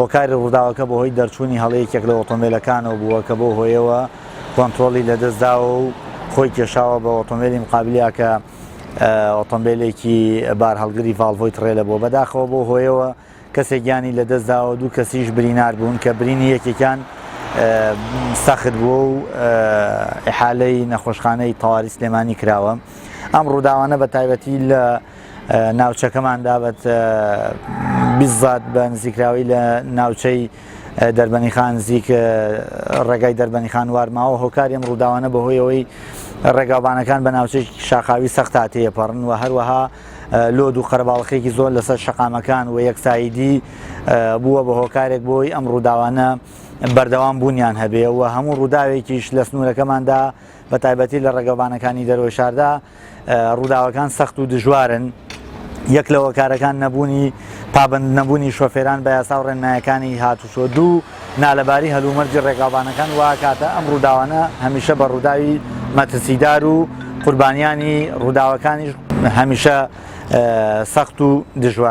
هۆکاری ڕووداوەکە بەهۆی دەرچوونی هەڵەیەکێک لە ئۆتۆمبیلەکانەوە بووە کە بۆ هۆیەوە کۆنتترۆلی لەدەستداوە و خۆی کێشاوە بە ئۆتۆمبیلی مقابلیا کە ئۆتۆمبیلێکی بار هەڵگری ڤالڤۆی تڕێلە بۆ بەداخەوە بۆ هۆیەوە کەسێک گیانی لەدەستداوە دوو کەسیش برینار بوون کە برینی یەکێکیان سەخت بووە و ئیحالەی نەخۆشخانەی تەواوی سلێمانی کراوە. ئەم ڕووداوانە بە تایبەتی لە ناوچەکەماندا بەت بیزات بە نزیکراوی لە ناوچەی دەربەنیخان نزیک ڕێگای دەربەنیخان وارماوە. هۆکاری ئەم ڕووداوانە بەهۆیەوەی ڕێگاوبانەکان بە ناوچەی شاخاوی سەخت تێپەڕن و هەروەها لۆد و قەرەباڵغێکی زۆر لەسەر شەقامەکان و یەکسایدی بووە بە هۆکارێک بۆی ئەم ڕووداوانە بەردەوام بوونیان هەبێ و هەموو ڕووداوێکیش لە سنوورەکەماندا بە تایبەتی لە ڕێگەوبانەکانی دەرەوەی شاردا ڕووداوەکان سەخت و دژوارن. یەک لە هۆکارەکان نەبوونی پابند نەبوونی شۆفێران بە یاسا و ڕێنمایەکانی هاتوچۆ دوو نالەباری هەلومەرجی ڕێگاوبانەکان واکاتە ئەم ڕووداوانە هەمیشە بە ڕووداوی مەترسیدار و قوربانیانی ڕووداوەکانی هەمیشە سەخت و دژوار